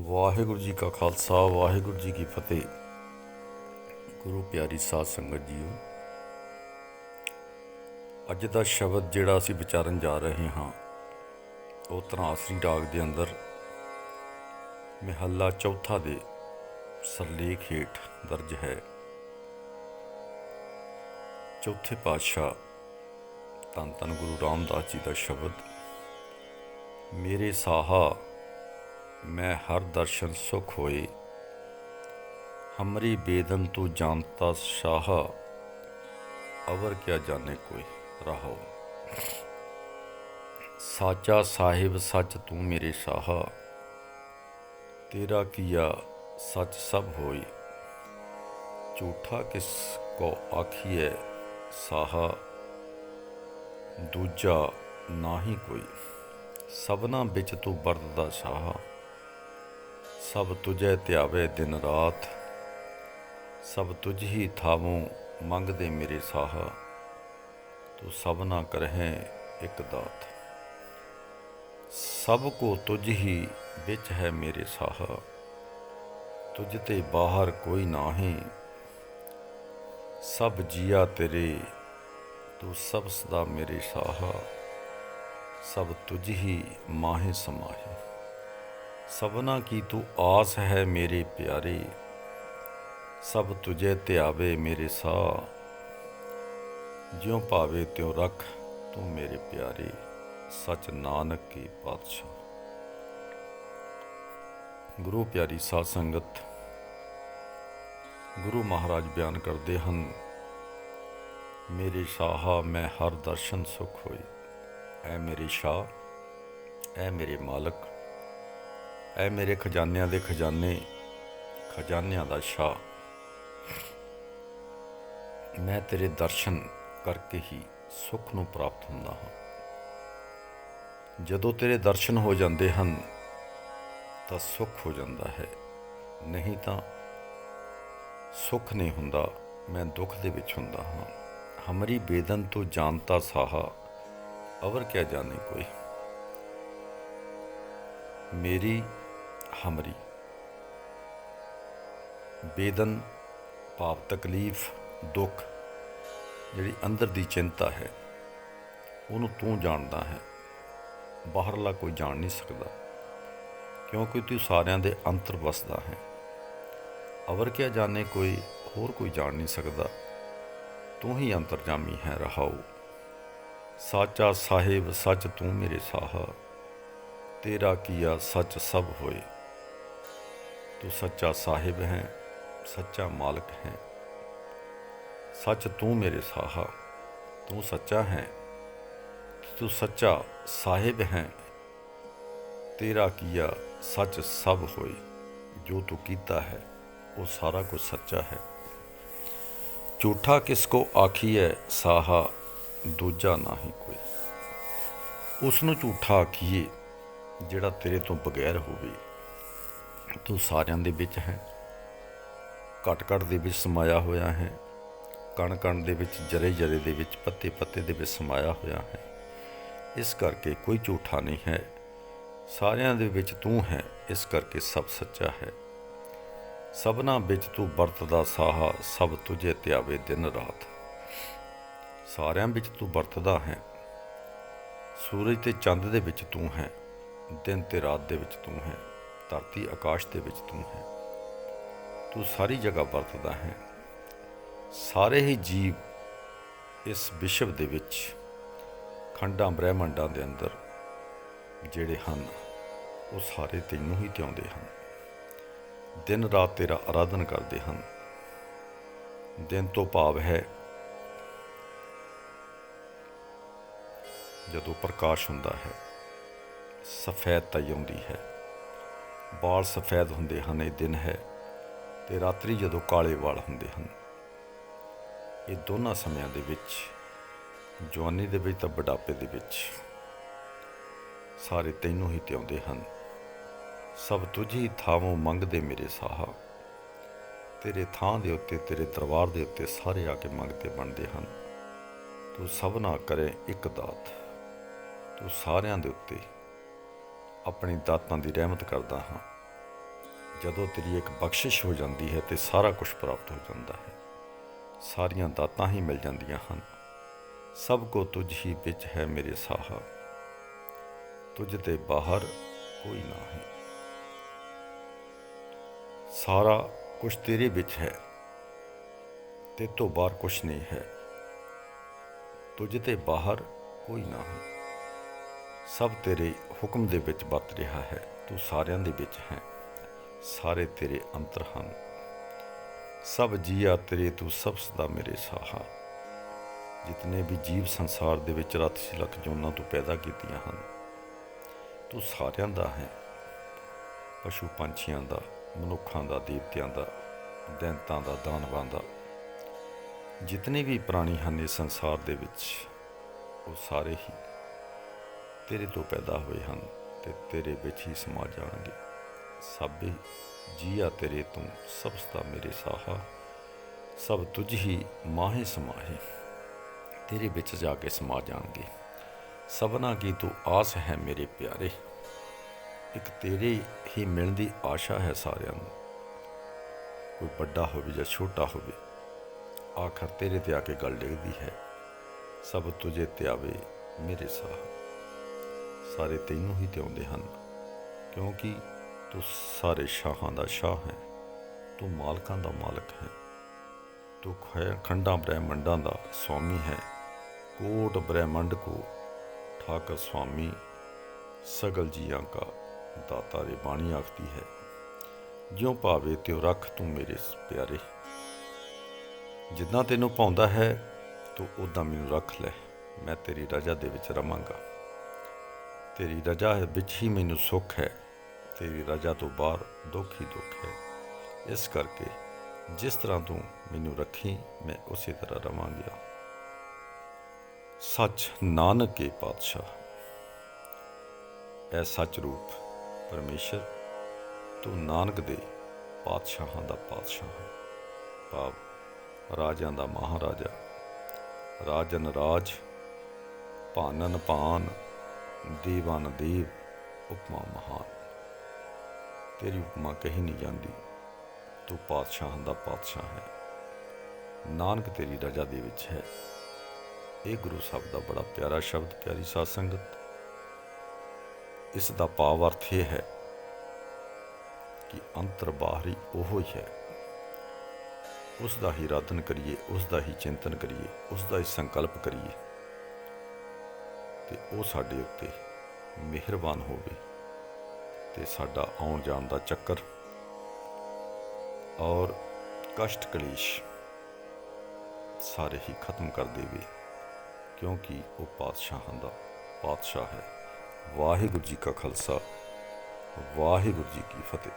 ਵਾਹਿਗੁਰੂ ਜੀ ਕਾ ਖਾਲਸਾ ਵਾਹਿਗੁਰੂ ਜੀ ਕੀ ਫਤਿਹ। ਗੁਰੂ ਪਿਆਰੀ ਸਾਧ ਸੰਗਤ ਜੀਓ, ਅੱਜ ਦਾ ਸ਼ਬਦ ਜਿਹੜਾ ਅਸੀਂ ਵਿਚਾਰਨ ਜਾ ਰਹੇ ਹਾਂ ਉਹ ਧਨਾਸਰੀ ਰਾਗ ਦੇ ਅੰਦਰ ਮਹੱਲਾ ਚੌਥਾ ਦੇ ਸਰਲੇਖ ਹੇਠ ਦਰਜ ਹੈ। ਚੌਥੇ ਪਾਤਸ਼ਾਹ ਧੰਨ ਧੰਨ ਗੁਰੂ ਰਾਮਦਾਸ ਜੀ ਦਾ ਸ਼ਬਦ, ਮੇਰੇ ਸਾਹਾ मैं हर दर्शन सुख होए, हमरी बेदन तू जानता शाह, अवर क्या जाने कोई रहो। साचा साहिब सच तू मेरे शाह, तेरा किया सच सब होई, झूठा किस को आखिए साहा, दूजा ना ही कोई। सबना बिच तू बरतदा शाह, सब तुझे ध्यावे दिन रात, सब तुझ ही थावों मंगदे मेरे साह, तू सबना करहें एक दात। सब को तुझ ही बिच है मेरे साह, तुझ ते बाहर कोई नाहीं, सब जिया तेरे तू सब सदा मेरे साह, सब तुझ ही माहे समाहे। सबना की तू आस है मेरे प्यारे, सब तुझे ध्यावे मेरे साह, ज्यों भावे त्यों रख तू मेरे प्यारे, सच नानक की पातशाह। गुरु प्यारी साध संगत, गुरु महाराज बयान करते हैं, मेरे शाहा मैं हर दर्शन सुख होई। ऐ मेरे शाह, ऐ मेरे मालक, ऐ मेरे खजानियां दे खजाने, खजानियां दा शाह, मैं तेरे दर्शन करके ही सुख नूं प्राप्त हुंदा हां। जदों तेरे दर्शन हो जाते हैं तो सुख हो जाता है, नहीं तो सुख नहीं हुंदा, मैं दुख दे विच हुंदा हां। हमरी बेदन तो जानता साहा, अवर क्या जाने कोई। मेरी हमरी बेदन भाव तकलीफ दुख जिहड़ी अंदर दी चिंता है उहनूं तू जानदा है, बाहरला कोई जान नहीं सकता, क्योंकि तू सारियां दे अंतर वसदा है। अवर क्या जाने कोई, होर कोई जान नहीं सकता, तू ही अंतरजामी है रहाऊ। साचा साहिब सच तू मेरे साहा, तेरा किया सच सब होए। तू सच्चा साहिब है, सच्चा मालिक है, सच तू मेरे साहा, तू सच्चा है, तू सच्चा साहिब है, तेरा किया सच सब होए। जो तू कीता है वो सारा कुछ सच्चा है। झूठा किसको आखिए साहा, दूजा ना ही कोई। उसनूं झूठा आखिए ਜਿਹੜਾ तेरे तो बगैर होवे। तू सारिਆਂ ਦੇ ਵਿੱਚ है, ਘਟ ਘਟ ਦੇ ਵਿੱਚ समाया होया है, कण कण ਦੇ ਵਿੱਚ जरे जरे ਦੇ ਵਿੱਚ पत्ते पत्ते ਦੇ ਵਿੱਚ समाया होया है। इस करके कोई झूठा नहीं है, सारिਆਂ ਦੇ ਵਿੱਚ तू है, इस करके सब सच्चा है। सबना ਵਿੱਚ तू ਵਰਤਦਾ ਸਾਹਾ, सब तुझे ਧਿਆਵੇ दिन रात। ਸਾਰਿਆਂ ਵਿੱਚ तू ਵਰਤਦਾ है, सूरज ते चंद ਦੇ ਵਿੱਚ तू है, दिन ते रात दे विच तू है, धरती आकाश दे विच तू है। तू सारी जगह वरतदा है। सारे ही जीव इस विश्व दे विच खंडां ब्रह्मंडां दे अंदर जिहड़े हन वो सारे तैनूं ही ध्याउंदे हन, दिन रात तेरा आराधन करते हैं। दिन तो भाव है जदों प्रकाश हुंदा है, सफेद तई आउंदी है, बाल सफेद हुंदे हन, ये दिन है। ते रात्रि जदों काले वाल हुंदे हन। ये दोनों समयां दे विच, जवानी दे विच तां बुढ़ापे दे विच, सारे तैनूं ही ध्याउंदे हन। सब तुझ ही थावों मंगदे मेरे साहा, तेरे थां दे उत्ते, तेरे दरबार दे उत्ते सारे आके मंगते बनदे हन। तू सबना करे एक दात, तू सारियां दे उत्ते अपनी दातां दी रहमत करदा हां। ਜਦੋਂ ਤੇਰੀ ਇੱਕ ਬਖਸ਼ਿਸ਼ ਹੋ ਜਾਂਦੀ ਹੈ ਤੇ ਸਾਰਾ ਕੁਝ ਪ੍ਰਾਪਤ ਹੋ ਜਾਂਦਾ ਹੈ। ਸਾਰੀਆਂ ਦਾਤਾਂ ਹੀ ਮਿਲ ਜਾਂਦੀਆਂ ਹਨ। ਸਭ ਕੋ ਤੁਝ ਹੀ ਵਿੱਚ ਹੈ ਮੇਰੇ ਸਾਹਾ, ਤੁਝ ਤੇ ਬਾਹਰ ਕੋਈ ਨਾ ਹੈ। ਸਾਰਾ ਕੁਛ ਤੇਰੇ ਵਿੱਚ ਹੈ, ਤੇ ਤੋਂ ਬਾਹਰ ਕੁਛ ਨਹੀਂ ਹੈ। ਤੁਝ ਤੇ ਬਾਹਰ ਕੋਈ ਨਾ ਹੈ। ਸਭ ਤੇਰੇ ਹੁਕਮ ਦੇ ਵਿੱਚ ਵਰਤ ਰਿਹਾ ਹੈ। ਤੂੰ ਸਾਰਿਆਂ ਦੇ ਵਿੱਚ ਹੈ। ਸਾਰੇ ਤੇਰੇ ਅੰਤਰ ਹਨ। ਸਭ ਜੀਆ ਤੇਰੇ ਤੂੰ ਸਭ ਸਦਾ ਮੇਰੇ ਸਾਹਾ। ਜਿਤਨੇ ਵੀ ਜੀਵ ਸੰਸਾਰ ਦੇ ਵਿੱਚ ਰੱਥ ਲੱਖ ਜੋਨਾਂ ਤੋਂ ਪੈਦਾ ਕੀਤੀਆਂ ਹਨ, ਤੂੰ ਸਾਰਿਆਂ ਦਾ ਹੈ। ਪਸ਼ੂ ਪੰਛੀਆਂ ਦਾ, ਮਨੁੱਖਾਂ ਦਾ, ਦੇਵਤਿਆਂ ਦਾ, ਦੈਂਤਾਂ ਦਾ, ਦਾਨਵਾਂ ਦਾ, ਜਿਤਨੇ ਵੀ ਪ੍ਰਾਣੀ ਹਨ ਇਸ ਸੰਸਾਰ ਦੇ ਵਿੱਚ, ਉਹ ਸਾਰੇ ਹੀ ਤੇਰੇ ਤੋਂ ਪੈਦਾ ਹੋਏ ਹਨ ਤੇ ਤੇਰੇ ਵਿੱਚ ਹੀ ਸਮਾ ਜਾਣਗੇ। ਸਭੇ ਜੀਆ ਤੇਰੇ ਤੂੰ ਸਭ ਸਦਾ ਮੇਰੇ ਸਾਹਾ। ਸਭ ਤੁਝ ਹੀ ਮਾਹੇ ਸਮਾਹੇ, ਤੇਰੇ ਵਿੱਚ ਜਾ ਕੇ ਸਮਾ ਜਾਣਗੇ। ਸਭਨਾ ਕੀ ਤੂੰ ਆਸ ਹੈ ਮੇਰੇ ਪਿਆਰੇ। ਇੱਕ ਤੇਰੇ ਹੀ ਮਿਲਣ ਦੀ ਆਸ਼ਾ ਹੈ ਸਾਰਿਆਂ ਨੂੰ, ਕੋਈ ਵੱਡਾ ਹੋਵੇ ਜਾਂ ਛੋਟਾ ਹੋਵੇ, ਆਖਰ ਤੇਰੇ ਤੇ ਆ ਕੇ ਗੱਲ ਡਿੱਗਦੀ ਹੈ। ਸਭ ਤੁਝੇ ਤੇ ਆਵੇ ਮੇਰੇ ਸਾਹ। ਸਾਰੇ ਤੈਨੂੰ ਹੀ ਧਿਆਉਂਦੇ ਹਨ, ਕਿਉਂਕਿ ਤੂੰ ਸਾਰੇ ਸ਼ਾਹਾਂ ਦਾ ਸ਼ਾਹ ਹੈ। ਤੂੰ ਮਾਲਕਾਂ ਦਾ ਮਾਲਕ ਹੈ। ਤੂੰ ਖੰਡਾਂ ਬ੍ਰਹਿਮੰਡਾਂ ਦਾ ਸਵਾਮੀ ਹੈ। ਕੋਟ ਬ੍ਰਹਿਮੰਡ ਕੋ ਠਾਕਰ स्वामी, सगल जियां का दाता रे बाणी आखती है। ज्यों भावे त्यों रख तू मेरे प्यारे। जिदा तेनों भाउंदा है तू उदा मैनूं रख लै, मैं तेरी रजा दे विच रवांगा। तेरी रजा विच ही मैनूं सुख है, तेरी रजा तो बाहर दुख ही दुख है। इस करके जिस तरह तू मैनूं रखी मैं उसी तरह रवांगा। सच नानक के पातशाह, ऐ सच रूप परमेश्वर तू नानक दे पातशाहां दा पातशाह है। भाव राजां दा महाराजा, राजन राज, भानन भान, देवान देव, उपमा महान। तेरी उपमा कही नहीं जाती। तू पातशाहां दा पातशाह है। नानक तेरी रजा दे विच है। ਇਹ ਗੁਰੂ ਸਾਹਿਬ ਦਾ ਬੜਾ ਪਿਆਰਾ ਸ਼ਬਦ। ਪਿਆਰੀ ਸਾਧ ਸੰਗਤ, ਇਸ ਦਾ ਭਾਵ ਅਰਥ ਇਹ ਹੈ ਕਿ ਅੰਤਰ ਬਾਹਰੀ ਉਹੋ ਹੀ ਹੈ। ਉਸ ਦਾ ਹੀ ਆਰਾਧਨ ਕਰੀਏ, ਉਸ ਦਾ ਹੀ ਚਿੰਤਨ ਕਰੀਏ, ਉਸ ਦਾ ਹੀ ਸੰਕਲਪ ਕਰੀਏ ਤੇ ਉਹ ਸਾਡੇ ਉੱਤੇ ਮਿਹਰਬਾਨ ਹੋਵੇ ਤੇ ਸਾਡਾ ਆਉਣ ਜਾਣ ਦਾ ਚੱਕਰ ਔਰ ਕਸ਼ਟ ਕਲੇਸ਼ ਸਾਰੇ ਹੀ ਖਤਮ ਕਰ ਦੇਵੇ, क्योंकि वो पातशाहां दा पातशाह है। वाहिगुरू जी का खालसा, वाहिगुरू जी की फतेह।